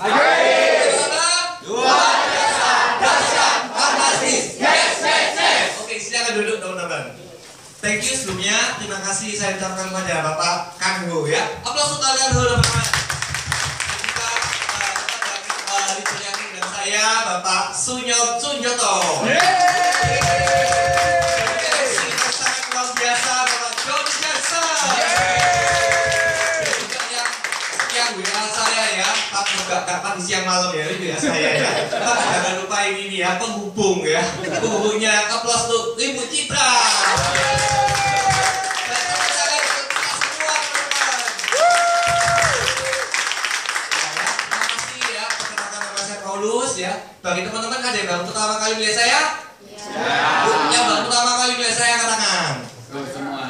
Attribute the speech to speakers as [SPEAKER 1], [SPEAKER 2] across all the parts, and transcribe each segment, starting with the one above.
[SPEAKER 1] Luar biasa, dahsyat, fantastis. Yes, yes, yes. Oke, silakan duduk teman-teman. Thank you sebelumnya, terima kasih saya ucapkan kepada Bapak Kanggo ya. Aplaus untuk kalian dulu teman-teman. Kita ditemani dengan saya Bapak Sunyoto. Sangat luar biasa Bapak John Jackson. Juga yang WA saya ya, Pak juga kapan siang malam ya, ini WA saya ya. Pak jangan lupa ini ya, penghubung ya. Penghubungnya aplaus untuk Ibu Citra. Ya, bagi teman-teman ada yang baru pertama kali melihat saya? Ya. Yang baru pertama kali melihat saya angkat tangan. Semua.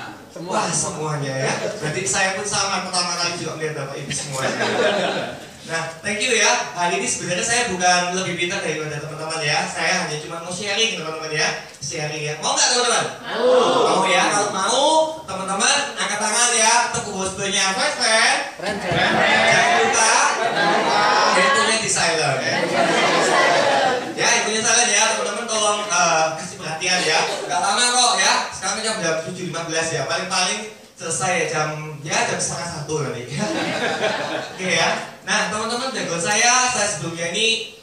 [SPEAKER 1] Wah, semuanya ya. Berarti saya pun sama pertama kali juga melihat Bapak Ibu semuanya. Nah, thank you ya. Hari ini sebenarnya saya bukan lebih pintar daripada teman-teman ya. Saya hanya cuma mau sharing teman-teman ya. Sharing ya. Mau nggak teman-teman? Mau ya. Kalau mau, teman-teman angkat tangan ya. Tepuk bosnya. Friend. Jangan lupa. Handphonenya di silent ya. Ya, handphonenya silent ya. Teman-teman tolong kasih perhatian ya. Gak lama kok ya. Sekarang jam 7.15 ya. Paling-paling selesai jam 1:30 nanti. Oke ya. Nah, teman-teman jago saya sebelumnya ini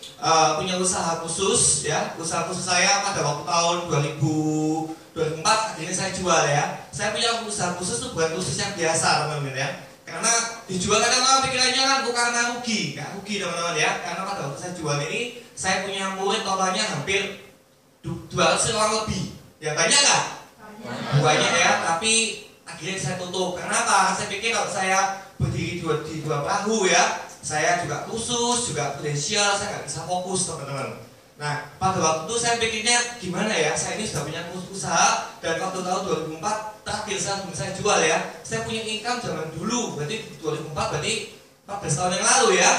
[SPEAKER 1] punya usaha khusus ya. Usaha khusus saya pada waktu tahun 2004 akhirnya saya jual ya. Saya punya usaha khusus itu bukan khusus yang biasa teman-teman ya. Karena dijual kadang-kadang pikirannya kan bukan karena rugi, nggak rugi teman-teman ya. Karena pada waktu saya jual ini, saya punya murid totalnya hampir 200 orang lebih. Ya banyak nggak? Banyak ya, tapi akhirnya saya tutup. Kenapa? Saya pikir kalau saya berdiri di dua perahu ya, saya juga khusus, juga prudensial, saya nggak bisa fokus teman-teman. Nah, pada waktu itu saya pikirnya gimana ya, saya ini sudah punya usaha, dan waktu tahun 2004 terakhir saya jual ya, saya punya income zaman dulu, berarti 2004 berarti 14 tahun yang lalu ya,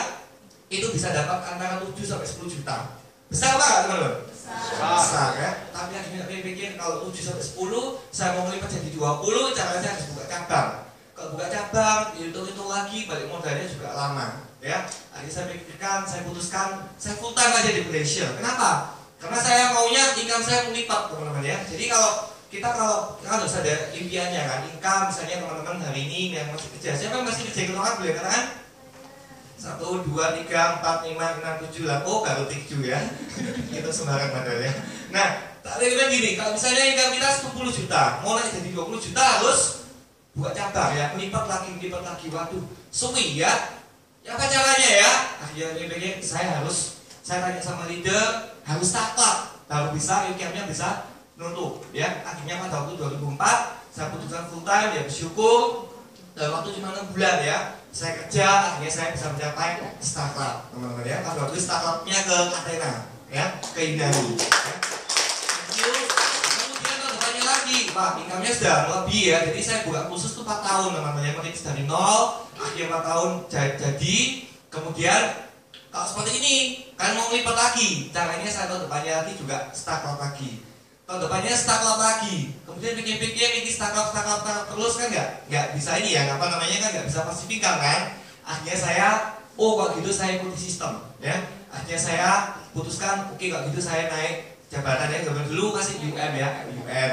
[SPEAKER 1] itu bisa dapat antara 7 sampai 10 juta. Besar apa nggak teman-teman? Besar ya. Tapi akhirnya saya pikir kalau 7 sampai 10, saya mau melipat jadi 20, caranya saya harus buka cabang. Kalau buka cabang, hitung-hitung lagi, balik modalnya juga lama. Ya, akhirnya saya pikirkan, saya putuskan, saya full time aja di Prudential. Kenapa? Karena saya maunya income saya melipat teman-teman ya. Jadi kalau harus ada impiannya kan, income misalnya teman-teman hari ini yang masih kerja, siapa yang masih kerja orang boleh katakan? 1, 2, 3, 4, 5, 6, 7 lah, oh baru 7 ya. Itu sembarang padahal ya. Nah, tak ada gini, kalau misalnya income kita 10 juta, mau naik jadi 20 juta harus buka cabang ya, melipat lagi, waduh, suwi ya. Ya apa caranya ya? Akhirnya saya tanya sama leader, harus startup baru bisa income-nya bisa nutup ya. Akhirnya pada waktu 2004 saya putuskan full time ya, bersyukur dalam waktu cuma 6 bulan ya saya kerja, akhirnya saya bisa mencapai startup teman-teman ya. Pada waktu startupnya ke Athena ya, ke Inari ya. Kemudian banyak lagi Pak, income-nya sudah lebih ya, jadi saya buka khusus tuh 4 tahun teman-teman ya, merintis dari nol. Akhirnya 4 tahun jadi, kemudian kalau seperti ini kan mau lipat lagi, caranya saya tahun depannya lagi juga startup lagi, tahun depannya startup lagi, kemudian pikir-pikir ini startup terus kan nggak bisa ini ya, apa namanya kan nggak bisa passive income kan. Akhirnya saya kok gitu saya ikuti sistem ya. Akhirnya saya putuskan oke kalau gitu saya naik jabatan ya, zaman dulu masih UM ya, UM,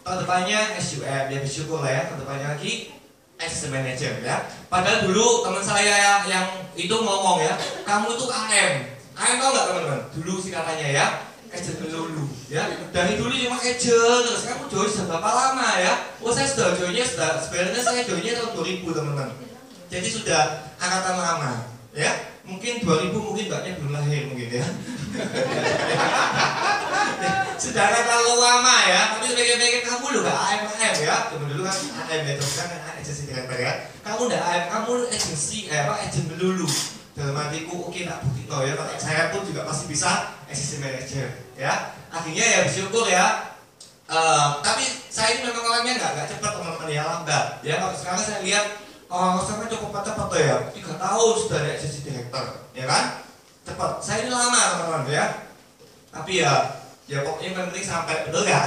[SPEAKER 1] tahun depannya SUM ya, bersyukur lah ya, tahun depannya lagi Assistant Manager ya. Padahal dulu teman saya yang itu ngomong ya, kamu itu AM tau nggak teman-teman? Dulu sih katanya ya, agent melulu ya. Dari dulu cuma agent, terus kamu join sudah berapa lama ya? Oh saya sudah joinnya sebenarnya saya joinnya tahun 2000 teman-teman. Jadi sudah angkatan lama ya. Mungkin 2000 mungkin mbaknya belum lahir mungkin ya. Sudah angkatan lama ya. Tapi sebagai kamu loh gak AM ya. Cuma dulu kan AM ya, terus kan agensi director ya. Kamu udah AM, kamu agensi agent melulu. Dalam hatiku oke tak bukti tau ya. Saya pun juga pasti bisa assistant manager ya. Akhirnya ya bersyukur ya. Tapi saya ini memang orangnya nggak cepat teman-teman ya, lambat ya. Kalau sekarang saya lihat sampai cukup cepat tuh ya, 3 tahun sudah ada agency director ya kan, cepat. Saya ini lama teman-teman ya, tapi ya pokoknya yang penting sampai, betul nggak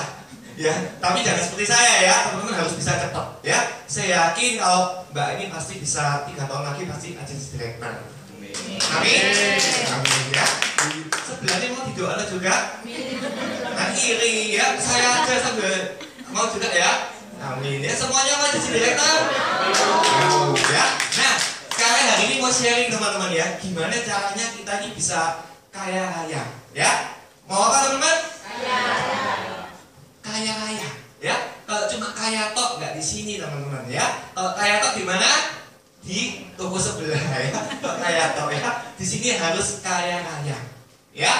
[SPEAKER 1] ya. Tapi jangan seperti saya ya, teman-teman harus bisa cepat ya. Saya yakin kalau mbak ini pasti bisa 3 tahun lagi pasti agency director. Amin. Amin ya. Sebelahnya mau didoakan juga. Nah, iri ya, saya aja sambil mau juga ya. Amin ya, semuanya mau jadi direktur. Ya. Nah, sekarang hari ini mau sharing teman-teman ya, gimana caranya kita ini bisa kaya raya ya. Mau apa teman-teman? Kaya raya ya. Kalau cuma kaya tok nggak di sini teman-teman ya. Kalau kaya tok di mana? Di toko sebelah ya. Kalau kaya tok ya, di sini harus kaya raya ya.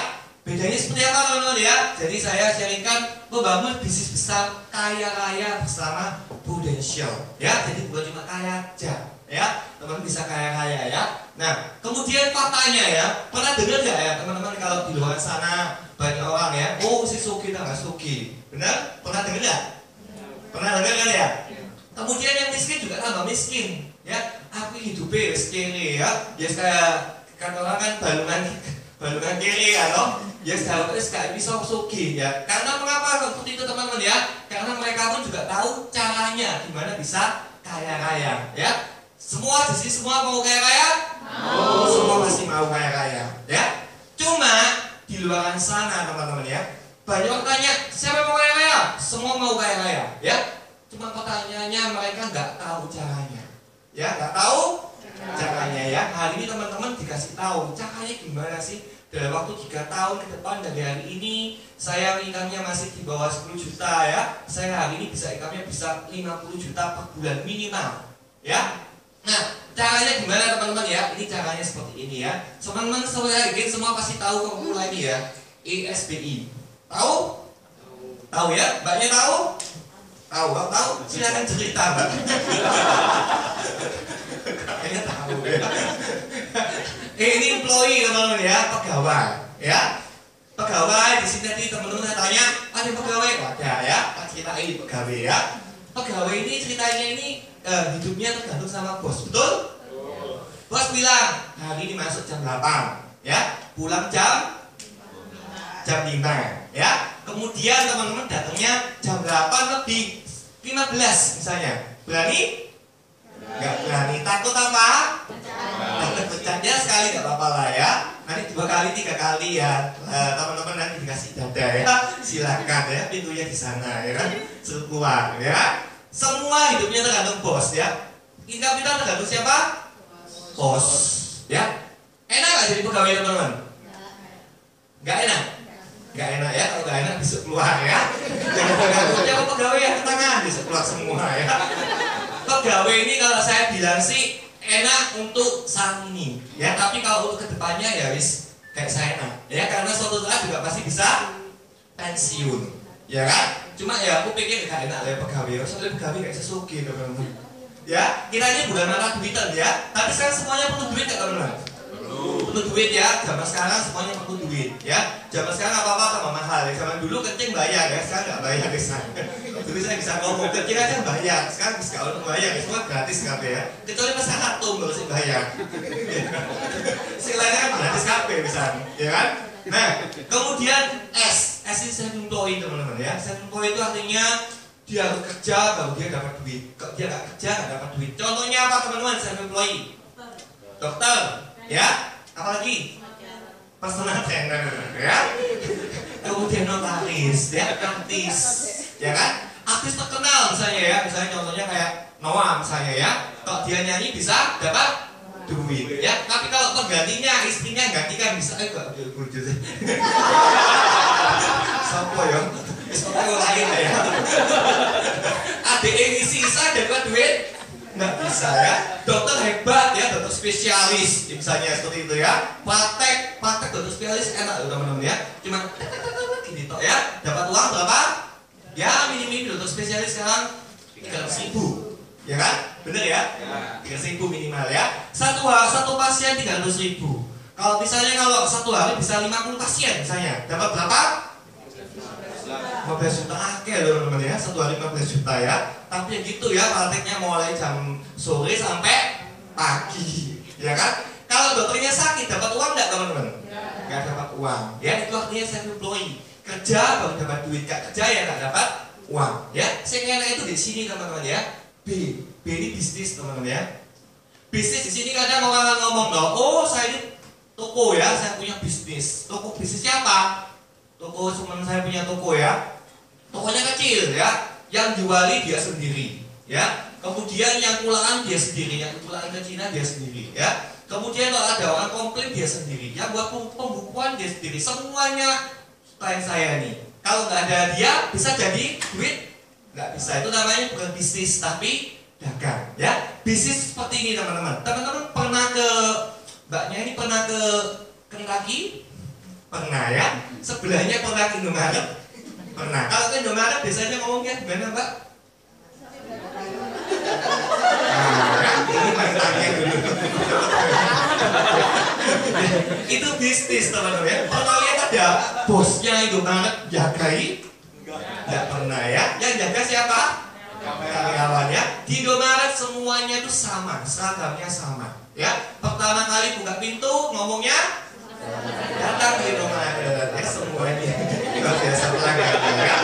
[SPEAKER 1] Bedanya seperti apa teman-teman ya? Jadi saya sharingkan membangun bisnis besar kaya raya bersama Prudential ya. Jadi bukan cuma kaya aja ya, teman-teman bisa kaya raya ya. Nah, kemudian faktanya ya, pernah dengar nggak ya teman-teman kalau di luar sana banyak orang ya, oh si suki tak nggak suki, benar? Pernah dengar nggak? Pernah dengar kan ya? Kemudian yang miskin juga tambah miskin ya. Aku hidupnya kiri ya, ya kayak kata orang kan balungan kiri ya loh. Ya seharusnya gak bisa suki ya. Karena mengapa seperti itu teman-teman ya? Karena mereka pun juga tahu caranya gimana bisa kaya raya ya. Semua di sini semua mau kaya raya? Mau. Semua masih mau kaya raya ya. Cuma di luar sana teman-teman ya, banyak orang tanya siapa mau kaya raya? Semua mau kaya raya ya. Cuma pertanyaannya mereka nggak tahu caranya ya, nggak tahu caranya ya. Hari ini teman-teman dikasih tahu caranya gimana sih. Dalam waktu 3 tahun ke depan dari hari ini, saya income-nya masih di bawah 10 juta ya. Saya hari ini bisa income-nya bisa 50 juta per bulan minimal ya. Nah, caranya gimana teman-teman ya? Ini caranya seperti ini ya. Teman-teman saya yakin semua pasti tahu formula ini ya. ESBI. Tahu? Tahu ya? Mbaknya tahu? Tahu? Tahu? Silakan cerita, Mbak. Kayaknya tahu ya. Ini employee teman-teman ya, pegawai ya. Pegawai di sini tadi teman-teman tanya, ada pegawai? Ada ya, tak ceritain pegawai ya. Pegawai ini ceritanya ini hidupnya tergantung sama bos, betul? Bos bilang, hari ini masuk jam 8 ya, pulang jam 5 ya. Kemudian teman-teman datangnya jam 8 lebih 15 misalnya. Berani? Nggak berani. Takut apa? Pecahnya sekali nggak apa-apa lah ya. Nanti 2 kali 3 kali ya, teman-teman nanti dikasih dada ya. Silakan ya, pintunya di sana ya kan, suruh keluar ya. Semua hidupnya tergantung bos ya. Income kita tergantung siapa? Bos ya. Enak nggak jadi pegawai teman-teman? Nggak enak. Nggak enak ya, kalau nggak enak bisa keluar ya. Jangan pegawai yang ke tangan bisa keluar semua ya. Pegawai ini kalau saya bilang sih enak untuk saat ini ya, tapi kalau untuk kedepannya ya wis kayak saya enak ya, karena suatu saat juga pasti bisa pensiun ya kan. Cuma ya aku pikir gak enak ya pegawai, soalnya pegawai kayak sesuki teman-teman ya. Kita ini bukan mata duitan ya, tapi sekarang semuanya perlu duit gak teman-teman? Perlu duit ya, zaman sekarang semuanya perlu duit ya. Zaman sekarang apa-apa tambah mahal ya. Zaman dulu kencing bayar ya, sekarang gak bayar guys. Dulu saya bisa ngomong, kencing aja bayar, sekarang bisa kalau bayar ya, semua gratis kabeh ya. Kecuali masa hatum kalau sih bayar. Selainnya kan gratis kabeh misalnya, ya kan? Nah, kemudian S ini self employed teman-teman ya. Self employed itu artinya dia harus kerja baru dia dapat duit. Kalau dia nggak kerja nggak dapat duit. Contohnya apa teman-teman self employed? Dokter, ya. Apalagi? Personal trainer, ya. Kemudian notaris, ya, artis, ya kan? Artis terkenal misalnya ya, misalnya contohnya kayak Noah misalnya ya. Kalau dia nyanyi bisa dapat duit, ya. Tapi kalau penggantinya istrinya gantikan bisa, kok lucu sih. Sopo ya? Sopo lain ya. Ada yang sisa dapat duit. Nggak bisa ya. Dokter hebat ya, dokter spesialis misalnya seperti itu ya. Praktek dokter spesialis enak loh teman-teman ya. Cuma gini tok ya. Dapat uang berapa? Ya minim dokter spesialis sekarang 300.000 ya kan? Bener ya? 300.000 minimal ya. Satu pasien 300.000. Kalau misalnya kalau satu hari bisa 50 pasien misalnya, dapat berapa? 15 juta akhir loh teman-teman ya, satu hari 15 juta ya. Tapi ya gitu ya, prakteknya mulai jam sore sampai pagi, ya kan? Kalau dokternya sakit dapat uang nggak teman-teman? Nggak dapat uang, ya itu artinya self employed. Kerja baru dapat duit, nggak kerja ya nggak dapat uang, ya. Sehingga itu di sini teman-teman ya. B ini bisnis teman-teman ya. Bisnis di sini kadang orang ngomong loh, oh saya ini toko ya, saya punya bisnis. Toko bisnisnya apa? Toko cuman saya punya toko ya. Tokonya kecil ya, yang juali dia sendiri ya. Kemudian yang pulangan dia sendiri, yang pulangan ke Cina dia sendiri ya. Kemudian kalau ada orang komplain dia sendiri, yang buat pembukuan dia sendiri. Semuanya klien saya nih. Kalau nggak ada dia bisa jadi duit? Nggak bisa. Itu namanya bukan bisnis tapi dagang ya. Bisnis seperti ini teman-teman. Teman-teman pernah ke mbaknya ini pernah ke Kentucky? Pernah ya. Sebelahnya pernah ke Indomaret? Pernah. Kalau ke Indomaret biasanya ngomongnya gimana mbak? Ini tanya dulu. Itu bisnis teman-teman ya. Pernah lihat ada bosnya Indomaret jagai? Nggak pernah ya. Yang jaga siapa? Karyawannya. Di Indomaret semuanya itu sama, seragamnya sama ya. Pertama kali buka pintu ngomongnya datang di Indomaret ya, semuanya luar biasa pelanggan ya.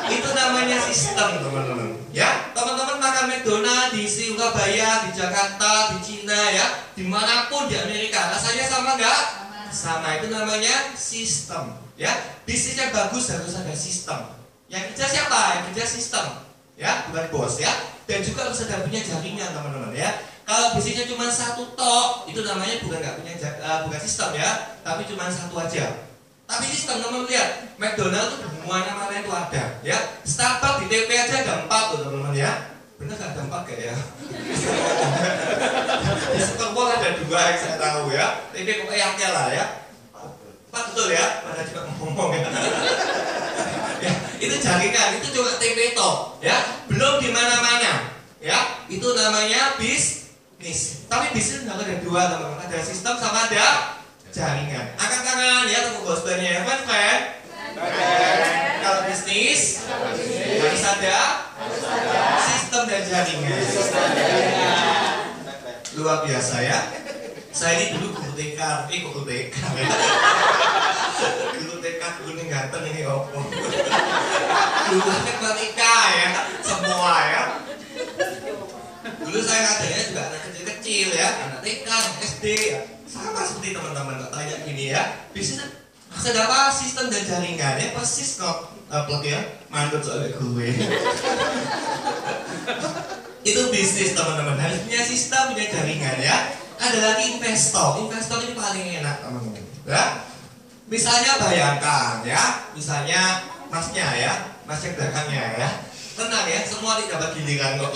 [SPEAKER 1] Itu namanya sistem teman-teman ya. Teman-teman makan McDonald di Surabaya, di Jakarta, di Cina ya, dimanapun di Amerika rasanya sama nggak? Sama. Itu namanya sistem ya. Bisnis yang bagus harus ada sistem. Yang kerja siapa? Yang kerja sistem ya, bukan bos ya. Dan juga harus ada punya jaringan teman-teman ya. Kalau bisnisnya cuma satu tok, itu namanya bukan nggak punya bukan sistem ya, tapi cuma satu aja. Tapi sistem teman-teman lihat, McDonald tuh semuanya mana itu ada ya. Starbucks di TP aja ada 4 tuh teman-teman ya. Bener nggak ada 4 kayak ya? Di Superbowl ada 2 yang saya tahu ya. TP pokoknya yakin lah ya. 4 betul ya, mana juga ngomong ya. Ya, itu jaringan, itu cuma TP tok ya, belum di mana-mana ya. Itu namanya bisnis. Tapi bisnis nggak ada 2 teman-teman, ada sistem sama ada jaringan. Angkat tangan ya tepuk bosbannya ya, friend. Kalau bisnis harus ada sistem dan jaringan. Luar biasa ya. Saya ini dulu guru TK, guru TK. Guru TK dulu nih ganteng ini opo. Dulu matematika ya, semua ya. Dulu saya ngajarnya juga anak kecil-kecil ya, anak TK, anak SD ya. Sama seperti teman-teman tak tanya gini ya. Bisnis ada apa? Sistem dan jaringan ya, persis kok plug ya. Mandut soalnya gue. Itu bisnis teman-teman, harus punya sistem, punya jaringan ya. Ada lagi investor. Investor ini paling enak teman-teman ya. Misalnya bayangkan ya, misalnya masnya ya, masnya belakangnya ya. Tenang ya, semua tidak dapat giliran kok.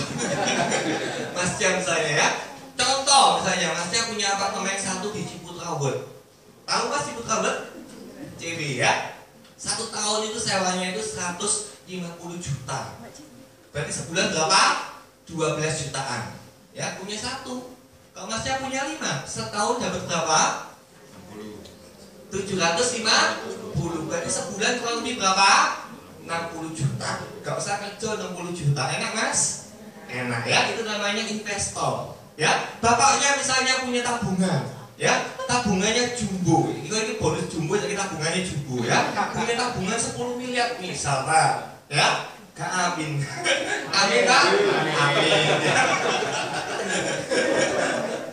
[SPEAKER 1] Masnya misalnya ya. Contoh misalnya masnya punya apartemen 1 di Ciputra World. Tahu mas Ciputra World? CW ya. 1 tahun itu sewanya itu 150 juta. Berarti sebulan berapa? 12 jutaan. Ya, punya 1. Kalau masnya punya 5, setahun dapat berapa? 750. Berarti sebulan kurang lebih berapa? 60 juta. Gak usah kerja 60 juta. Enak mas? Enak ya. Itu namanya investor. Ya, bapaknya misalnya punya tabungan. Ya, tabungannya jumbo. Ini bonus jumbo jadi tabungannya jumbo ya. Punya tabungan 10 miliar misalnya. Ya, Kak Amin. Amin Kak? Amin. Ya.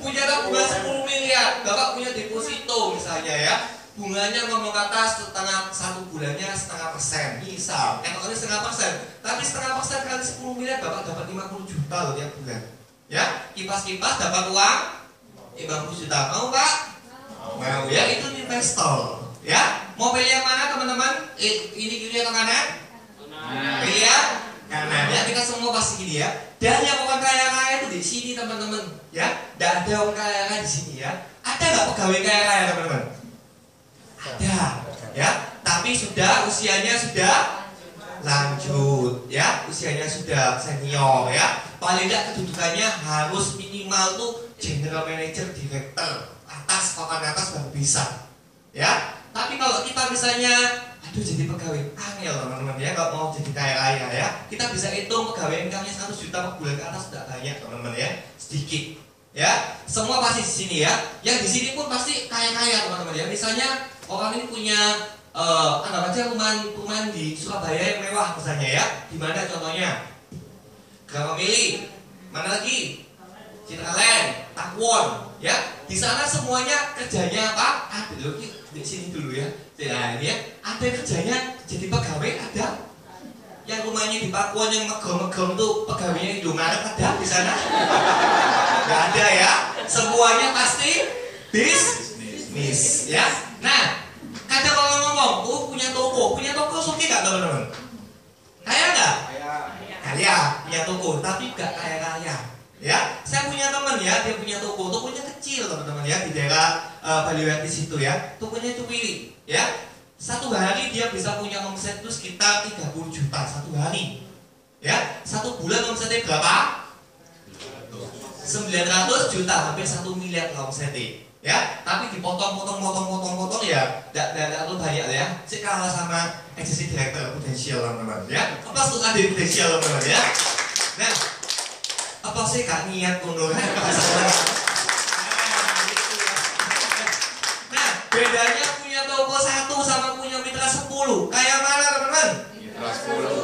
[SPEAKER 1] Punya tabungan 10 miliar. Bapak punya deposito misalnya ya. Bunganya ngomong kata 1 bulannya 0,5%. Misal, ini 0,5%. Tapi 0,5% kali 10 miliar Bapak dapat 50 juta loh tiap bulan. Ya, kipas-kipas dapat uang 50 juta. Mau Pak? Mau ya, itu investor. Ya, mau pilih yang mana teman-teman? Ini kiri atau kanan? Pilih yang kanan ya, kita semua pasti gini ya. Dan yang orang kaya-kaya itu di sini teman-teman. Ya, tidak ada orang kaya-kaya di sini ya. Ada nggak pegawai kaya-kaya teman-teman? Ada ya, tapi usianya sudah lanjut ya, usianya sudah senior ya. Paling tidak kedudukannya harus minimal tuh general manager, director, atas, papan atas baru bisa ya. Tapi kalau kita misalnya aduh jadi pegawai angel teman-teman ya, kalau mau jadi kaya-kaya ya, kita bisa hitung pegawai income-nya 100 juta per bulan ke atas sudah banyak teman-teman ya, sedikit ya. Semua pasti di sini ya. Yang di sini pun pasti kaya-kaya teman-teman ya. Misalnya orang ini punya anggap aja rumah di Surabaya yang mewah misalnya ya. Di mana contohnya? Gak memilih. Mana lagi? Citraland, Takwon, ya. Di sana semuanya kerjanya apa? Ada dulu di sini dulu ya. Nah ini ya, ada kerjanya jadi pegawai ada. Yang rumahnya di Pakuan yang megong-megong tuh pegawainya Indomaret ada di sana? Gak ada ya. Semuanya pasti bisnis, ya. Nah, kadang kalau ngomong, oh punya toko suki gak teman-teman? Kaya nggak? Kaya, punya toko, tapi gak kaya raya. Ya, saya punya teman ya, dia punya toko, tokonya kecil teman-teman ya di daerah Baliwati situ ya, tokonya itu pilih, ya. Satu hari dia bisa punya omset itu sekitar 30 juta satu hari, ya. Satu bulan omsetnya berapa? 900 juta, hampir 1 miliar omsetnya, ya. Tapi dipotong ya, tidak terlalu banyak ya. Saya kalah sama agency director potensial teman-teman, ya. Apa tuh ada potensial teman-teman ya? Nah. Apa sih gak niat mundur? Nah, bedanya punya toko 1 sama punya mitra 10. Kayak mana teman-teman?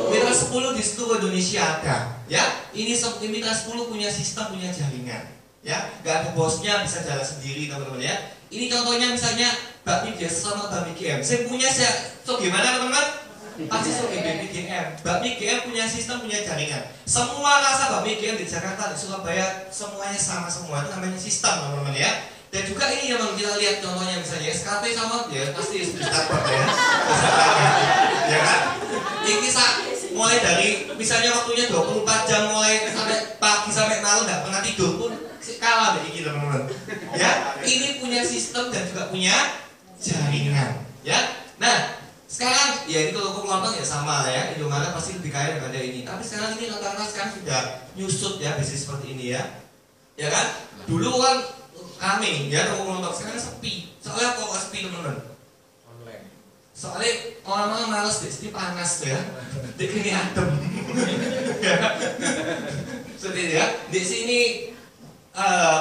[SPEAKER 1] Mitra 10 di seluruh Indonesia ada. Ya, ini mitra 10 punya sistem, punya jaringan. Ya, gak ada bosnya, bisa jalan sendiri teman-teman ya. Ini contohnya misalnya bakmi biasa sama bakmi GM. Saya punya so gimana teman-teman? Pasti so BPGM. Bakmi GM punya sistem, punya jaringan. Semua rasa bakmi GM di Jakarta, di Surabaya semuanya sama semua. Itu namanya sistem teman-teman ya. Dan juga ini yang kita lihat contohnya misalnya SKP sama ya pasti Starbucks ya. Ya kan? Ini mulai dari misalnya waktunya 24 jam mulai sampai pagi sampai malam nggak pernah tidur pun kalah dari ini teman-teman. Ya, ini punya sistem dan juga punya jaringan. Ya, nah. Sekarang, ya ini kalau kelontong ya sama lah ya, Indomaret pasti lebih kaya daripada ini. Tapi sekarang ini rata-rata sekarang sudah nyusut ya bisnis seperti ini ya, ya kan? Dulu kan rame ya toko kelontong, sekarang sepi. Soalnya kok sepi teman-teman? Soalnya orang-orang males deh, sini panas ya, di sini adem. Seperti itu ya. Di sini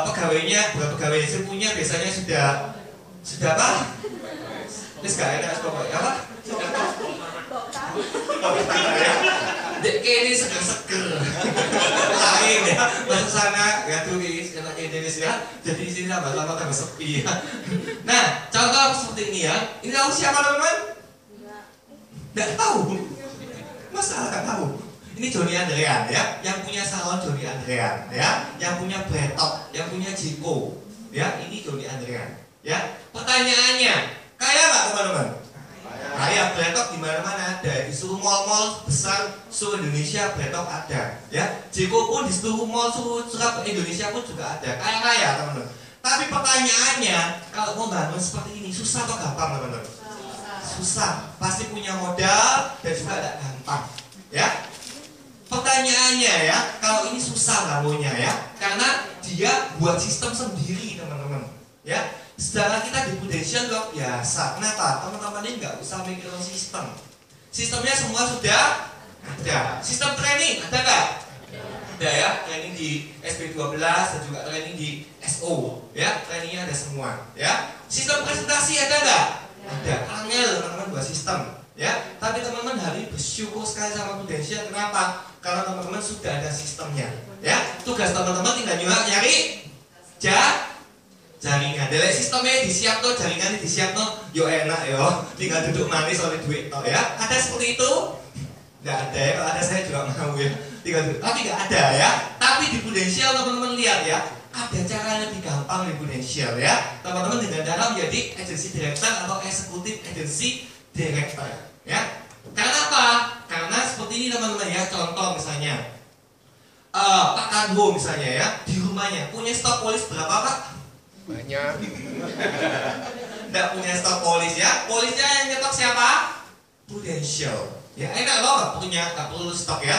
[SPEAKER 1] pegawainya, bukan pegawai, saya punya biasanya sudah apa? Terus gak enak pokoknya apa? Dek ini seger-seger lain ya, masuk sana ya tulis enak Indonesia ya. Jadi di sini sama-sama tambah sepi ya. Nah, contoh seperti ini ya. Ini tahu siapa teman-teman? Nggak tahu. Masalah nggak tahu. Ini Joni Andrean ya, yang punya salon Joni Andrean ya, yang punya Bretok, yang punya Jiko ya. Ini Joni Andrean ya. Pertanyaannya, kaya nggak teman-teman? Kaya. Bretok di mana-mana ada, di seluruh mall-mall besar seluruh Indonesia Bretok ada, ya. Jiko pun di seluruh mall seluruh Indonesia pun juga ada. Kaya teman-teman. Tapi pertanyaannya, kalau mau bangun seperti ini susah atau gampang teman-teman? Susah. Pasti punya modal dan juga tidak gampang, ya. Pertanyaannya ya, kalau ini susah bangunnya ya, karena dia buat sistem sendiri teman-teman, ya. Sedangkan kita di Prudential luar biasa. Kenapa? Teman-teman ini nggak usah mikir sistem. Sistemnya semua sudah ada. Sistem training ada nggak? Ada ya. Training di SP12 dan juga training di SO. Ya, trainingnya ada semua. Ya. Sistem presentasi ada nggak? Ada. Angel teman-teman buat sistem. Ya. Tapi teman-teman hari ini bersyukur sekali sama Prudential. Kenapa? Karena teman-teman sudah ada sistemnya. Ya. Tugas teman-teman tinggal nyari jaringan. Dari sistemnya disiap tuh, jaringannya disiap tuh, yo enak yo, tinggal duduk manis oleh duit toh ya. Ada seperti itu? Nggak ada ya. Kalau ada saya juga mau ya. Tinggal duduk. Tapi nggak ada ya. Tapi di Prudential teman-teman lihat ya, ada cara yang lebih gampang di Prudential ya. Teman-teman dengan cara menjadi agency director atau eksekutif agency director ya. Karena apa? Karena seperti ini teman-teman ya. Contoh misalnya, Pak Kadwo misalnya ya, di rumahnya punya stok polis berapa Pak? Banyak. Tidak punya stok polis ya. Polisnya yang nyetok siapa? Prudential. Ya enak loh, nggak perlu stok ya.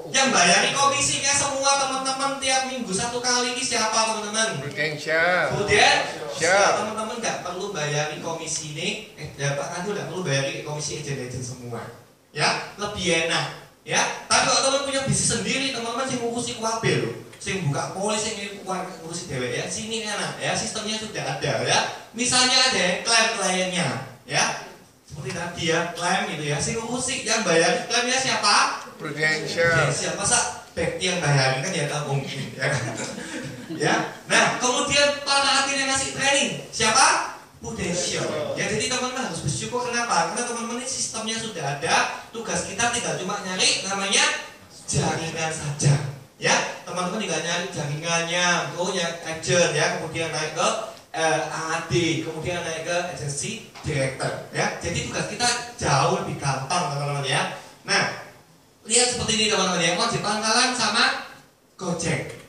[SPEAKER 1] Yang bayari komisinya semua teman-teman tiap minggu 1 kali ini siapa teman-teman? Prudential. Teman-teman nggak perlu bayari komisi ini. Pak Kadwo nggak perlu bayari komisi agent-agent semua. Ya lebih enak. Ya. Tapi kalau teman punya bisnis sendiri, teman-teman sih ngurusi kuabe loh. Sing buka polis yang ngurusi dewek ya, sini enak ya, sistemnya sudah ada ya. Misalnya ada klaim-klaimnya ya, seperti tadi ya, klaim gitu ya, sing ngurusi yang bayar klaimnya siapa? Prudential. Masa back yang bayarin kan ya nggak mungkin, ya kan? Ya. Nah, kemudian para akhirnya ngasih training siapa? Prudential. Ya, jadi teman-teman harus bersyukur. Kenapa? Karena teman-teman ini sistemnya sudah ada. Tugas kita tinggal cuma nyari namanya jaringan saja. Ya, teman-teman tinggal nyari jaringannya, agent ya, kemudian naik ke AD, kemudian naik ke agency director. Ya, jadi tugas kita jauh lebih gampang, teman-teman ya. Nah, lihat seperti ini teman-teman ya, ojek pangkalan sama Gojek.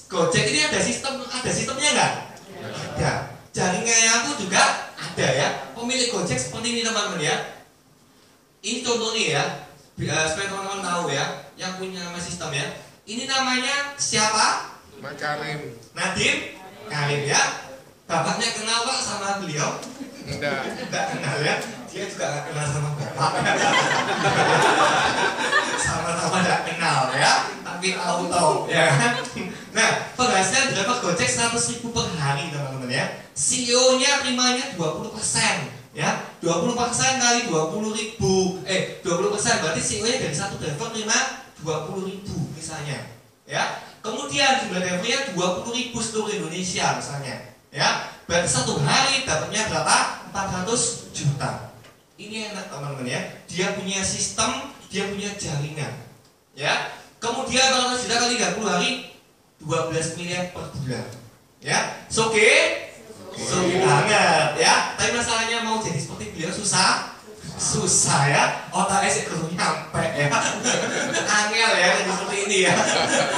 [SPEAKER 1] Gojek ini ada sistemnya nggak? Ada. Jaringannya aku juga ada ya. Pemilik Gojek seperti ini teman-teman ya. Ini contohnya ya, supaya teman-teman tahu ya, yang punya nama sistem ya. Ini namanya siapa?
[SPEAKER 2] Karim.
[SPEAKER 1] Nadim Karim ya. Bapaknya kenal Pak sama beliau? Enggak kenal ya. Dia juga nggak kenal sama bapak. Sama-sama nggak kenal ya. Tapi tahu ya kan. Nah, penghasilan driver Gojek 100.000 per hari teman-teman ya. CEO-nya primanya 20% ya. 20% kali 20.000. 20% berarti CEO-nya dari satu driver terima 20.000 misalnya. Ya. Kemudian jumlah drivernya 20.000 seluruh Indonesia misalnya. Ya. Berarti satu hari dapatnya berapa? 400 juta. Ini enak teman-teman ya. Dia punya sistem, dia punya jaringan. Ya. Kemudian kalau sudah kali 30 hari 12 miliar per bulan. Ya. Oke banget ya. Tapi masalahnya mau jadi seperti beliau susah ya. Otaknya sih belum nyampe ya. Angel ya jadi seperti ini ya.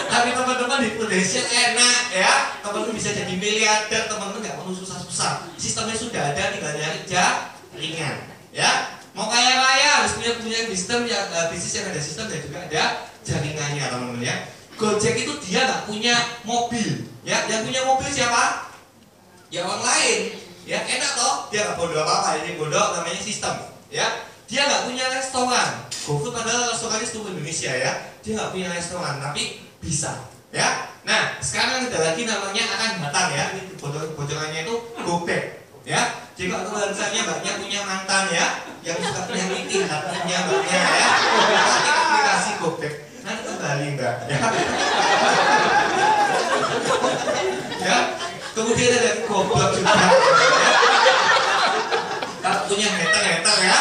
[SPEAKER 1] Tapi teman-teman di Prudential enak ya. Teman-teman bisa jadi miliarder, teman-teman nggak perlu susah-susah. Sistemnya sudah ada, tinggal nyari jaringan ya. Mau kaya raya harus punya sistem yang bisnis yang ada sistem dan juga ada jaringannya teman-teman ya. Gojek itu dia nggak punya mobil ya. Yang punya mobil siapa? Ya orang lain ya. Enak toh, dia nggak bodoh apa-apa. Ini bodoh namanya sistem ya. Dia nggak punya restoran. GoFood padahal restorannya seluruh Indonesia ya. Dia nggak punya restoran tapi bisa ya. Nah sekarang ada lagi namanya akan datang ya. Ini bocorannya itu GoBack ya. Jadi kalau misalnya mbaknya punya mantan ya, yang suka menyakiti hatinya mbaknya ya, pakai aplikasi GoBack nanti kembali mbak ya. Ya. Kemudian ada goblok juga ya. Kalau punya hater ya.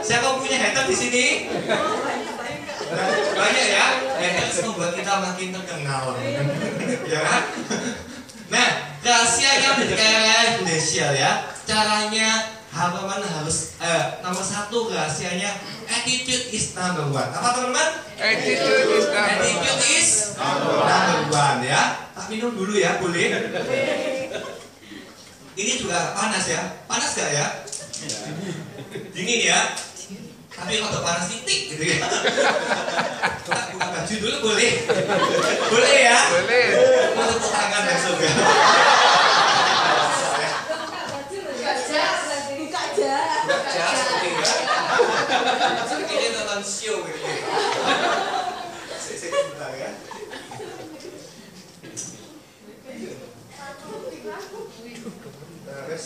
[SPEAKER 1] Siapa punya hater di sini? Banyak ya. Hater membuat kita makin terkenal. Ya kan? Nah, rahasianya menjadi kaya raya Indonesia ya. Caranya teman-teman harus nomor satu rahasianya attitude is number one. Apa teman-teman?
[SPEAKER 2] Attitude
[SPEAKER 1] is number one ya. Tak minum dulu ya, boleh? Ini juga panas ya. Panas gak ya? Dingin ya. Tapi kalau panas titik gitu ya. Tak buka baju dulu boleh? Boleh ya?
[SPEAKER 2] Boleh.
[SPEAKER 1] Tepuk tangan besok ya. Ini nonton show gitu. Saya sebentar ya. Terus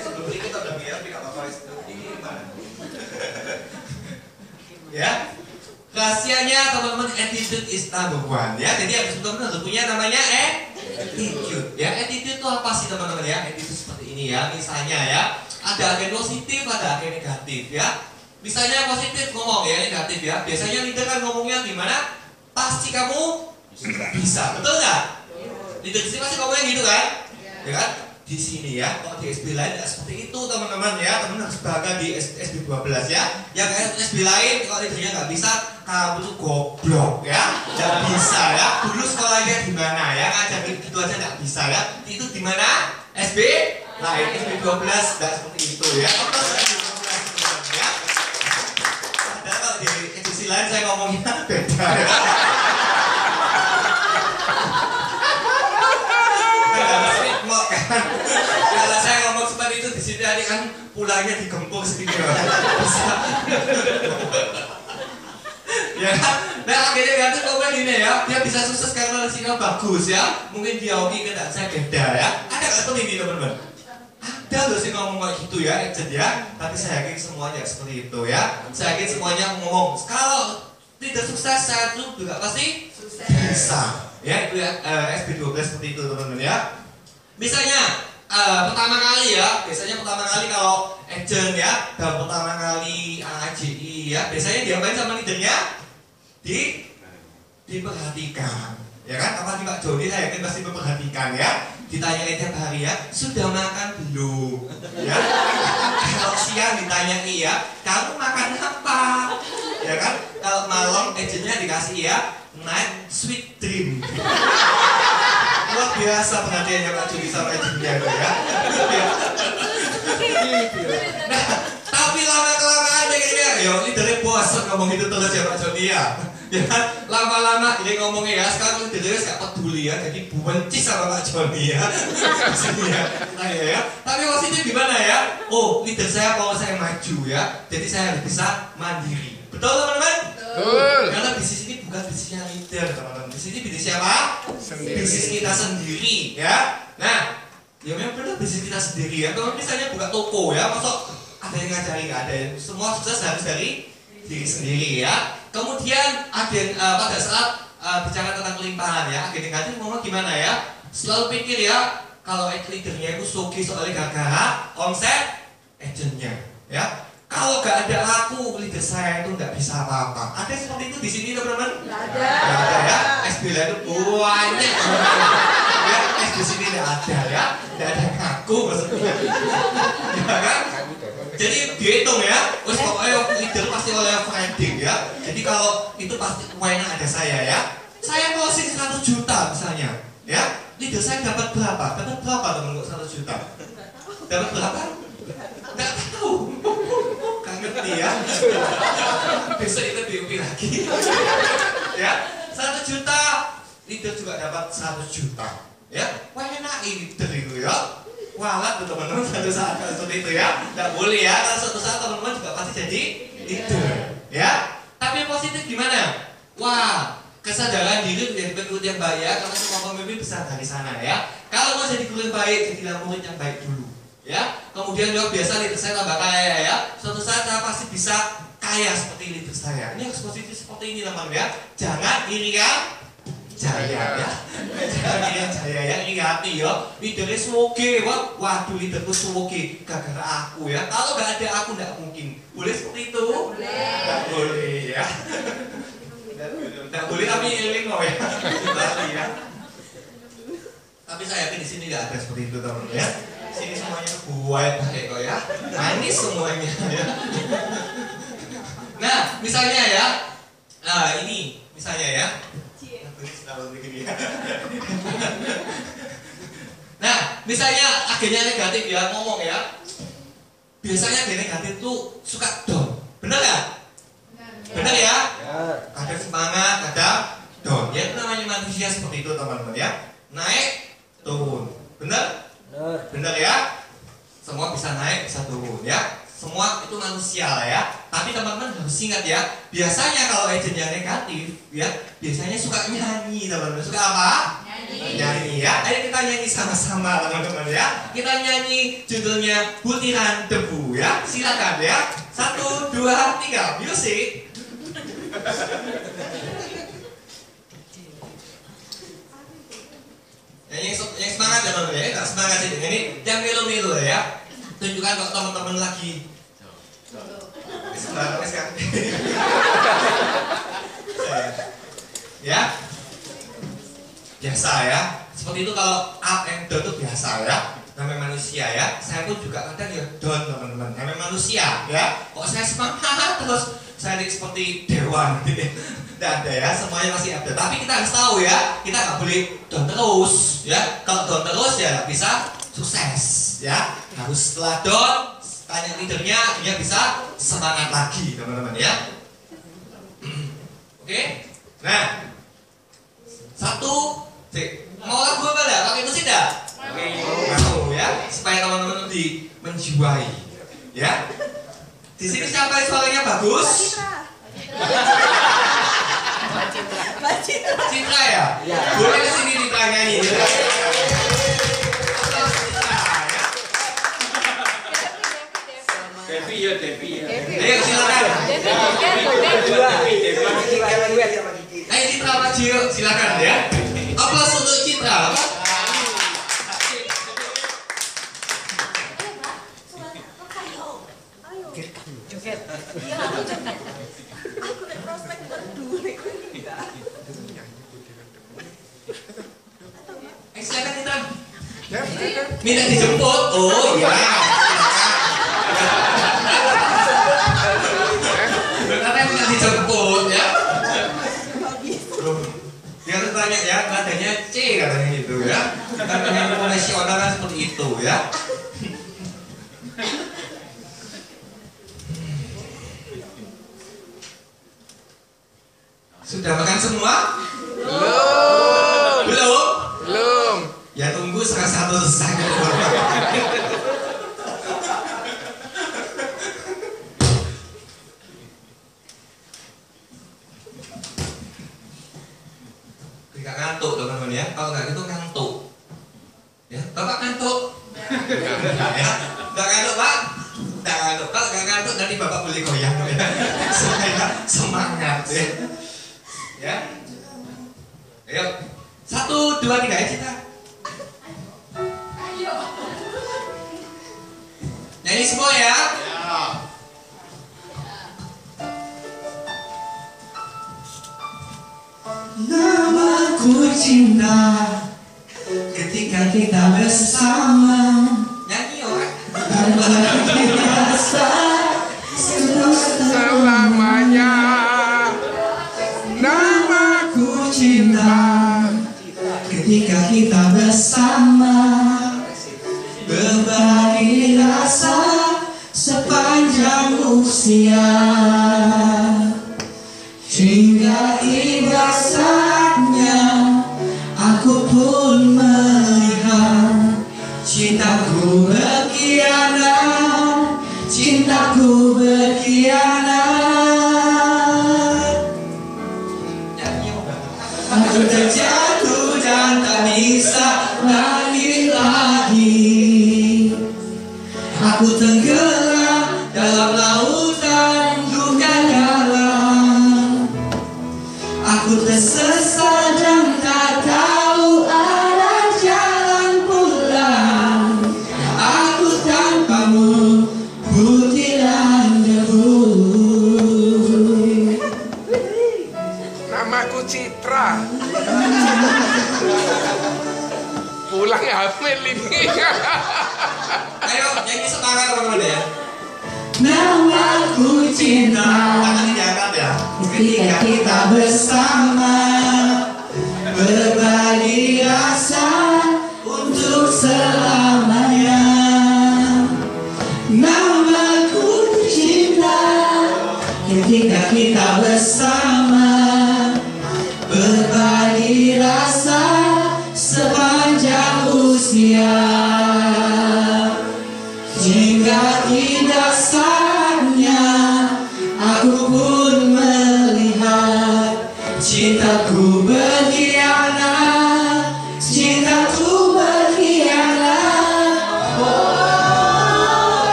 [SPEAKER 1] sebelum ini kita udah biar tapi apa-apa ini gimana? Ya. Rahasianya teman-teman attitude is number one ya. Jadi harus teman-teman harus punya namanya attitude. Ya, attitude itu apa sih teman-teman ya? Attitude seperti ini ya. Misalnya ya, ada agen positif, ada agen negatif ya. Misalnya positif ngomong ya, negatif ya. Biasanya leader kan ngomongnya gimana? Pasti kamu bisa, betul nggak? Leader di sini pasti ngomongnya gitu kan? Ya kan? Di sini ya, kalau di SB lain tidak seperti itu teman-teman ya. Teman-teman harus bangga di SB 12 ya. Yang SB lain kalau leadernya nggak bisa, kamu tuh goblok ya. Nggak bisa ya. Dulu sekolahnya di mana ya? Ngajar gitu aja nggak bisa ya. Itu di mana? SB lain, SB 12 nggak seperti itu ya. Di edisi lain saya ngomongnya beda ya. Kalau saya ngomong seperti itu di sini tadi kan pulangnya digempur sedikit bisa. Ya kan? Nah akhirnya ganti ngomong ini ya. Dia bisa sukses karena sinyal bagus ya. Mungkin dia hoki dan saya beda ya. Ada nggak seperti ini teman-teman? Ada loh sih ngomong kayak gitu ya, agent ya. Tapi saya yakin semuanya seperti itu ya. Saya yakin semuanya ngomong. Kalau tidak sukses, saya juga pasti Bisa. Ya, itu ya SB12 seperti itu teman-teman ya. Misalnya pertama kali ya, biasanya pertama kali kalau agent ya, dan pertama kali AJI ya, biasanya diapain sama leadernya? Diperhatikan. Ya kan, apalagi Pak Joni saya yakin pasti memperhatikan ya. Ditanyain tiap hari ya, sudah makan belum? Ya, kalau siang ditanyai ya, kamu makan apa? Ya kan, kalau malam agentnya dikasih ya, night sweet dream. Luar biasa perhatiannya Pak Joni sama agentnya itu ya. Nah, tapi lama-kelamaan kayaknya, ya leadernya bosan ngomong itu terus ya Pak Joni ya. Ya kan, lama-lama dia ngomongnya ya, sekarang leadernya gak peduli ya, jadi benci sama Pak Joni ya. Ya. Tapi maksudnya gimana ya? Oh, leader saya kalau saya maju ya, jadi saya harus bisa mandiri. Betul teman-teman?
[SPEAKER 2] Betul.
[SPEAKER 1] Karena bisnis ini bukan bisnisnya leader teman-teman. Bisnis ini bisnis siapa? Bisnis kita sendiri ya. Nah, ya memang benar bisnis kita sendiri ya. Kalau misalnya buka toko ya, masuk ada yang ngajari, ada yang semua sukses harus dari diri sendiri ya. Kemudian agen pada saat bicara tentang kelimpahan ya, agen negatif ngomong gimana ya? Selalu pikir ya, kalau leadernya itu suki soalnya gara-gara omset agennya ya. Kalau gak ada aku, leader saya itu nggak bisa apa-apa. Ada seperti itu di sini teman-teman?
[SPEAKER 3] Ada.
[SPEAKER 1] Ada ya. SB itu banyak. Ya, di sini nggak ada ya. Nggak ada ngaku maksudnya. Ya kan? Jadi dihitung ya. Terus pokoknya leader pasti oleh branding ya. Jadi kalau itu pasti mainnya ada saya ya. Saya closing 100 juta misalnya. Ya. Leader saya dapat berapa? Dapat berapa teman kok 100 juta? Dapat berapa? Nggak tahu. Ngerti ya. Besok itu diupi lagi. Ya, 100 juta. Leader juga dapat 100 juta. Ya, wah enak leader itu ya. Walat tuh teman-teman satu saat seperti itu ya. Nggak boleh ya. Karena suatu saat teman-teman juga pasti jadi leader. Ya. Tapi positif gimana? Wah, kesadaran diri menjadi pengikut yang baik ya. Karena semua pemimpin besar dari sana ya. Kalau mau jadi guru yang baik, jadilah murid yang baik dulu. Ya, kemudian juga biasa leader saya tambah kaya ya. Suatu saat saya pasti bisa kaya seperti leader saya. Ini harus positif seperti ini teman-teman ya. Jangan iri kan jaya ya. Jangan iri jaya ya. Iri hati ya. Leadernya suwoge, waduh leaderku suwoge gara-gara aku ya. Kalau nggak ada aku nggak mungkin. Boleh seperti itu? Nggak boleh ya. Nggak boleh tapi iling ya. Ya. Tapi saya yakin di sini nggak ada seperti itu teman-teman ya. Sini semuanya buat kok ya, manis semuanya ya. Nah, misalnya ya, ini misalnya ya. Nah, misalnya agennya negatif ya, ngomong ya. Biasanya agen negatif tuh suka down, benar nggak? Benar ya? Kadang semangat, kadang down. Ya itu namanya manusia seperti itu teman-teman ya. Naik, turun, benar? Benar ya? Semua bisa naik, bisa turun ya. Semua itu manusia lah ya. Tapi teman-teman harus ingat ya. Biasanya kalau agennya negatif ya, biasanya suka nyanyi teman-teman. Suka apa? Nyanyi ya. Ayo kita nyanyi sama-sama teman-teman ya. Kita nyanyi judulnya Butiran Debu ya. Silakan ya. 1, 2, 3, music. Yang semangat ya teman-teman ya, nggak semangat sih ini yang melo-melo ya. Tunjukkan kalau teman-teman lagi semangat sekarang. Ya, biasa ya. Seperti itu kalau up and down itu biasa ya. Namanya manusia ya. Saya pun juga kadang ya down teman-teman. Namanya manusia ya. Kok saya semangat terus saya seperti dewa gitu ya. Tidak ada ya, semuanya masih ada. Tapi kita harus tahu ya, kita nggak boleh down terus ya. Kalau down terus ya nggak bisa sukses ya. Harus setelah down, tanya leadernya, dia bisa semangat lagi teman-teman ya. Oke, nah 1, mau lagu apa dah? Pakai musik dah? Mau ya, supaya teman-teman lebih menjiwai ya. Di sini siapa yang suaranya bagus? Citra ya? Boleh kesini ditanyai ya?
[SPEAKER 4] Devi ya, Devi ya.
[SPEAKER 1] Ayo silakan.
[SPEAKER 3] Devi.
[SPEAKER 1] Ayo Citra maju yuk, silakan ya. Aplaus untuk Citra.
[SPEAKER 3] Joget. Iya, aku joget. Aku nek prospek berdua.
[SPEAKER 1] Silakan Citra.
[SPEAKER 2] Ya,
[SPEAKER 1] Minta dijemput. Oh iya. Katanya minta dijemput ya. Dia tanya ya, nadanya C katanya gitu ya. Katanya profesional kan seperti itu ya. Sudah makan semua?
[SPEAKER 2] belum.
[SPEAKER 1] Belum?
[SPEAKER 2] Belum.
[SPEAKER 1] Ya tunggu satu selesai. Tidak ngantuk teman-teman ya. Kalau nggak gitu ngantuk. Ya, Bapak ngantuk? Enggak ya. Nggak ngantuk Pak? Nggak ngantuk. Kalau nggak ngantuk nanti Bapak boleh goyang ya. Supaya semangat ya. Ya. Ayo. 1, 2, 3 ya Cita. Nyanyi semua ya. Namaku cinta ketika kita bersama. Nyanyi orang. Biasa
[SPEAKER 2] Selamanya namaku cinta.
[SPEAKER 1] ketika kita bersama, berbagi rasa sepanjang usia, hingga tiba saatnya aku pun melihat cintaku berkhianat, cintaku berkhianat. Aku terjatuh dan tak bisa bangkit lagi. Aku tenggelam dalam lautan duka dalam. Aku tersesat dan tak tahu arah jalan pulang. Aku tanpamu butiran debu.
[SPEAKER 2] Namaku Citra. Pulang ya hamil ini.
[SPEAKER 1] Ayo nyanyi semangat teman-teman ya. Namaku cinta. Tangan diangkat ya. Ketika kita bersama, berbagi rasa untuk selamanya. Namaku cinta. Ketika kita bersama, berbagi rasa sepanjang usia, hingga tiba saatnya aku pun melihat cintaku berkhianat, cintaku berkhianat.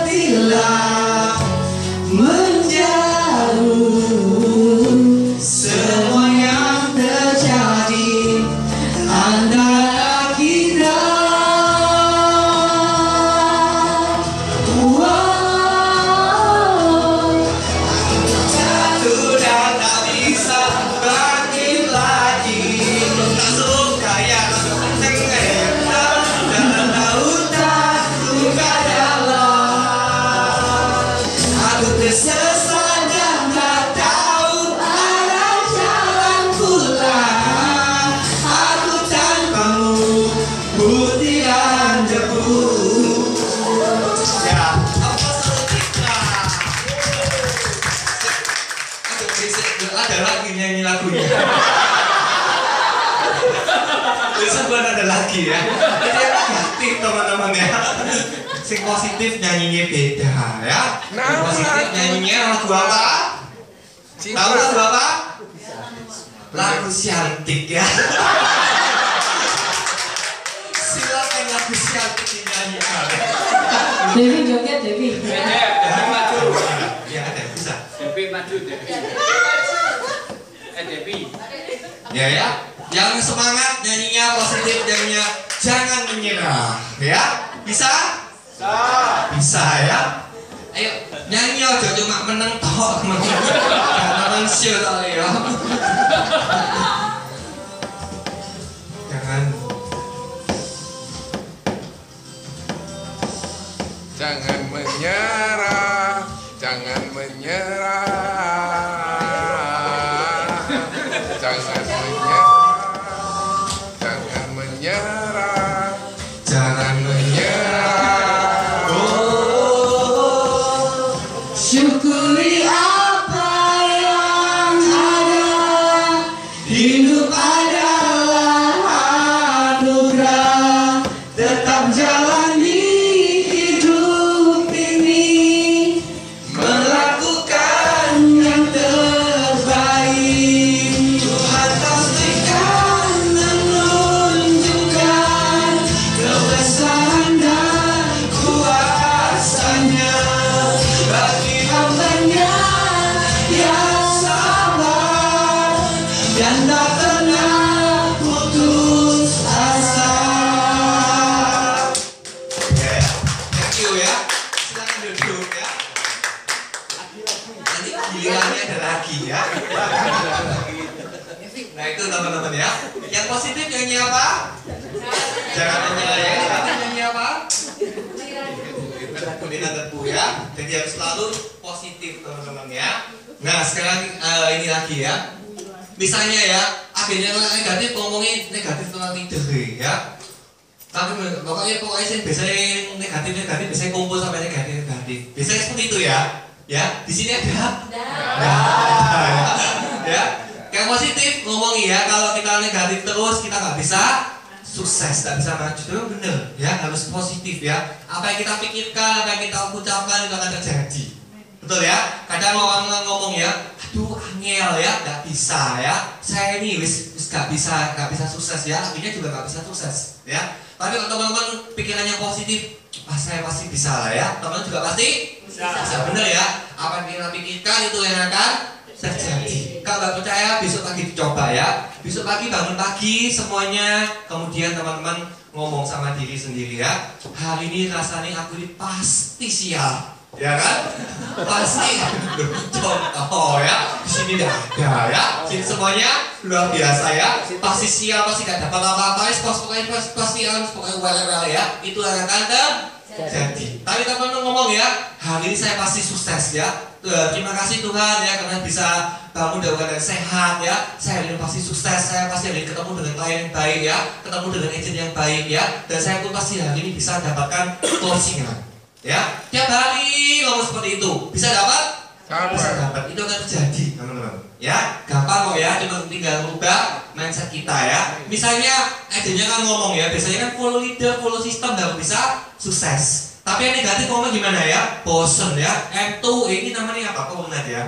[SPEAKER 1] Menepilah, menjauh, semua yang terjadi antara kita. Jatuh dan tak bisa bangkit lagi. Tak suka ya, tenggelam dalam lautan duka dalam. Aku tersesat dan tak tahu arah jalan pulang. Aku tanpamu butiran debu. Ya, apa seru Citra? Aduh, besok ada lagi nyanyi lagunya. Besok bukan ada lagi ya. Jadi negatif teman-teman ya. Sing positif nyanyinya beda ya. Sing positif nyanyinya lagu apa? Tahu lagu apa? Lagu Siantik ya. Silakan lagu Siantik dinyanyikan.
[SPEAKER 3] Devi joget, Devi.
[SPEAKER 1] Ya ada, bisa.
[SPEAKER 4] Devi maju, Devi. Devi.
[SPEAKER 1] Ya. Yang semangat nyanyinya, positif nyanyinya, jangan menyerah. Ya, bisa? Bisa ya. Ayo nyanyi aja cuma menang tok, jangan show ya.
[SPEAKER 2] Jangan menyerah, jangan menyerah, jangan menyerah, jangan menyerah, jangan menyerah.
[SPEAKER 1] Oh, syukuri apa yang ada, hidup adalah anugerah, tetap jalani hidup ini, melakukan yang terbaik. Tuhan pastikan menunjukkan kebesaran dan kuasanya bagi hambanya yang sabar dan tak pernah putus asa. Thank you ya. Silakan duduk ya. Nanti gilirannya ada lagi ya. Nah itu teman-teman ya. Yang positif nyanyi apa? Jangan menyerah ya. Jangan nyanyi apa? Kuliah tebu ya. Jadi harus selalu positif teman-teman ya. Nah sekarang ini lagi ya. Misalnya ya, akhirnya negatif ngomongin negatif tentang tidur ya. Tapi pokoknya sih biasanya negatif biasanya kumpul sampai negatif. Biasanya seperti itu ya. Ya, di sini ada. Ya. Yang positif ngomongin ya, kalau kita negatif terus kita nggak bisa sukses, nggak bisa maju. Itu bener ya, harus positif ya. Apa yang kita pikirkan, apa yang kita ucapkan itu akan terjadi. Betul ya? Kadang orang ngomong ya, aduh angel ya, nggak bisa ya. Saya ini wis nggak bisa sukses ya. Akhirnya juga nggak bisa sukses ya. Tapi kalau teman-teman pikirannya positif, saya pasti bisa lah ya. Teman-teman juga pasti bisa. Bener ya? Apa yang kita pikirkan itu yang akan terjadi. Kalau nggak percaya, besok pagi dicoba ya. Besok pagi bangun pagi semuanya, kemudian teman-teman ngomong sama diri sendiri ya. Hari ini rasanya aku ini pasti sial. Ya kan? Pasti contoh ya. Di sini dah ada ya. Sini semuanya luar biasa ya. Pasti sial, pasti gak dapat apa-apa. Pokoknya well ya. Itu yang akan terjadi. Tapi teman-teman ngomong ya, hari ini saya pasti sukses ya. Terima kasih Tuhan ya karena bisa bangun dalam keadaan sehat ya. Saya hari ini pasti sukses. Saya pasti hari ini ketemu dengan klien yang baik ya. Ketemu dengan agent yang baik ya. Dan saya pun pasti hari ini bisa dapatkan closingan. Ya, tiap hari ngomong seperti itu bisa dapat? Bisa dapat. Itu akan terjadi, teman-teman. Ya, gampang kok ya. Cuma tinggal merubah mindset kita ya. Misalnya, agennya kan ngomong ya. Biasanya kan follow leader, follow system baru bisa sukses. Tapi yang negatif ngomong gimana ya? Bosen ya. M2 ini namanya apa? Penat ya.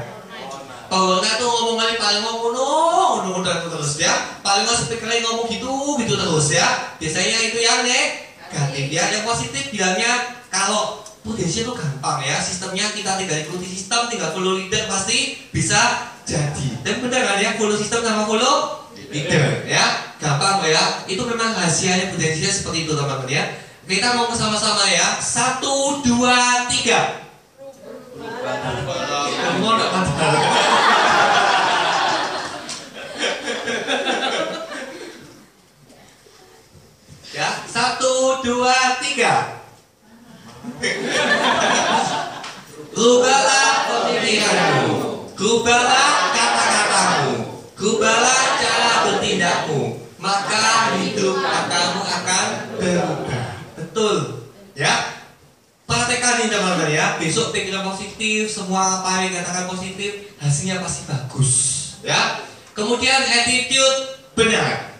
[SPEAKER 1] Penat tuh ngomong kali paling ngomong terus ya. Paling nggak speakernya ngomong gitu terus ya. Biasanya itu yang negatif ya. Yang positif bilangnya kalau potensi itu gampang ya, sistemnya kita tinggal ikuti sistem, tinggal follow leader pasti bisa jadi. Dan benar kan ya, follow sistem sama follow leader ya, gampang ya. Itu memang rahasianya potensinya seperti itu teman-teman ya. Kita mau sama-sama ya, 1, 2, 3. Ya, 1, 2, 3. Rubahlah pemikiranmu, rubahlah kata-katamu, rubahlah cara bertindakmu, maka hidup kamu akan berubah. Betul, ya. Praktekkan ini teman-teman ya. Besok pikiran positif, semua apa yang dikatakan positif, hasilnya pasti bagus, ya. Kemudian attitude benar,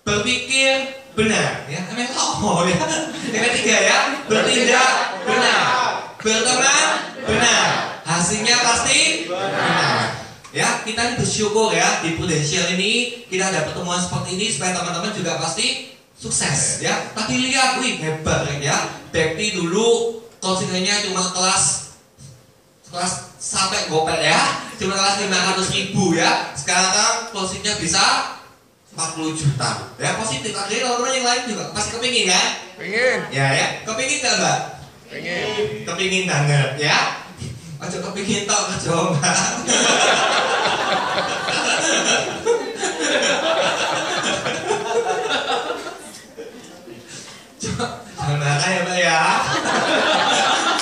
[SPEAKER 1] berpikir benar, ya. Ya. Yang ketiga ya, bertindak benar, berteman benar, hasilnya pasti benar. Ya, ya, kita ini bersyukur ya di Prudential ini kita ada pertemuan seperti ini supaya teman-teman juga pasti sukses ya. Tadi lihat, wih hebat ya. Bekti dulu closingnya cuma kelas sampai gopet ya, cuma kelas 500.000 ya. Sekarang closingnya bisa 40 juta ya, positif. Akhirnya teman-teman yang lain juga pasti kepingin kan?
[SPEAKER 2] Pengen.
[SPEAKER 1] Ya, kepingin gak mbak?
[SPEAKER 2] Pengen.
[SPEAKER 1] Kepingin banget ya. Aja kepingin tau aja mbak. Jangan marah ya mbak ya.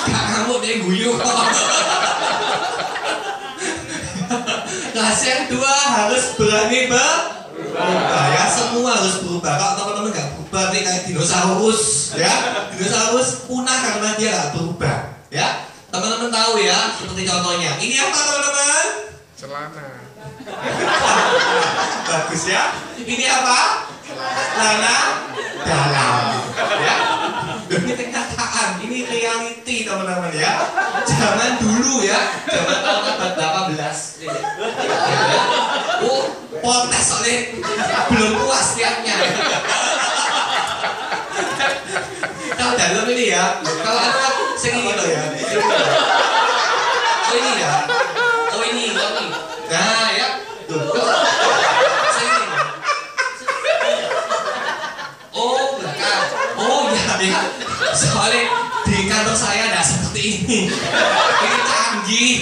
[SPEAKER 1] Gak ngamuk dia guyu kok. Kelas yang 2 harus berani berubah ya, semua harus berubah. Kalau teman-teman gak berubah nih kayak dinosaurus ya, dinosaurus punah karena dia gak berubah ya. Teman-teman tahu ya, seperti contohnya ini apa teman-teman?
[SPEAKER 2] Celana.
[SPEAKER 1] Bagus ya. Ini apa? Celana dalam ya. Ini kenyataan, ini reality teman-teman ya. Zaman dulu ya, zaman tahun abad 18 oh, potes soalnya belum puas tiapnya. Kalau dalam ini ya, kalau anak segini loh ya. Oh ini ya, oh ini. Nah ya, tuh. Segini. Oh belakang. Oh ya. Soalnya di kantor saya ada seperti ini. Ini canggih.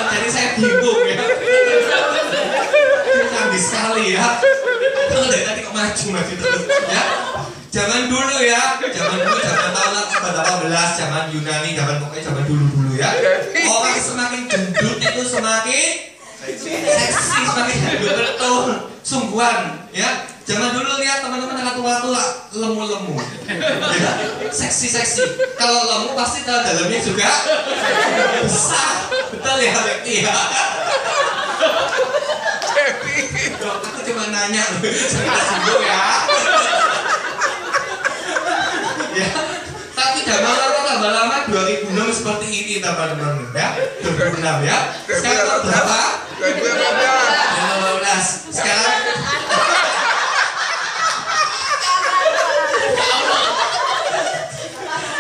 [SPEAKER 1] Jadi saya bingung ya. Ini canggih sekali ya. Dari tadi kok maju terus ya. Zaman dulu ya, zaman tahun abad 18, zaman Yunani, pokoknya zaman dulu ya. Orang semakin gendut itu semakin seksi, semakin betul, sungguhan ya. Zaman dulu lihat teman-teman anak tua-tua lemu-lemu, ya, seksi. Kalau lemu pasti dalamnya juga besar, betul ya Bekti ya. Aku cuma nanya, saya singgung ya. Ya, tapi tambah lama 2006 seperti ini teman-teman ya, 2006 ya. Sekarang berapa? 2015. Sekarang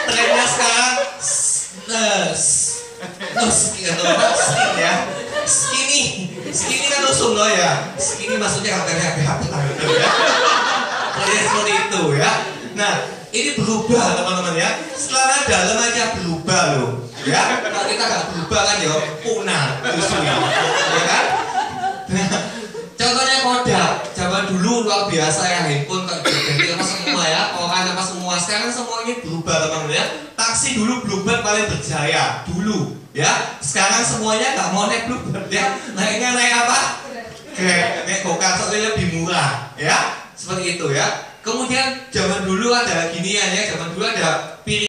[SPEAKER 1] trennya sekarang skinny kan usung loh ya. Skinny maksudnya kakek ya. Seperti itu ya. Nah, ini berubah teman-teman ya. Celana dalam aja berubah loh ya. Kalau kita nggak berubah kan ya punah justru ya kan. Nah, contohnya Kodak zaman dulu luar biasa ya, handphone ganti apa semua ya, koran apa semua. Sekarang semuanya berubah teman-teman ya. Taksi dulu Bluebird paling berjaya dulu ya. Sekarang semuanya nggak mau naik Bluebird ya. Naiknya naik apa? Naik Go-Kart soalnya lebih murah ya. Seperti itu ya. Kemudian zaman dulu ada ginian ya, zaman dulu ada piring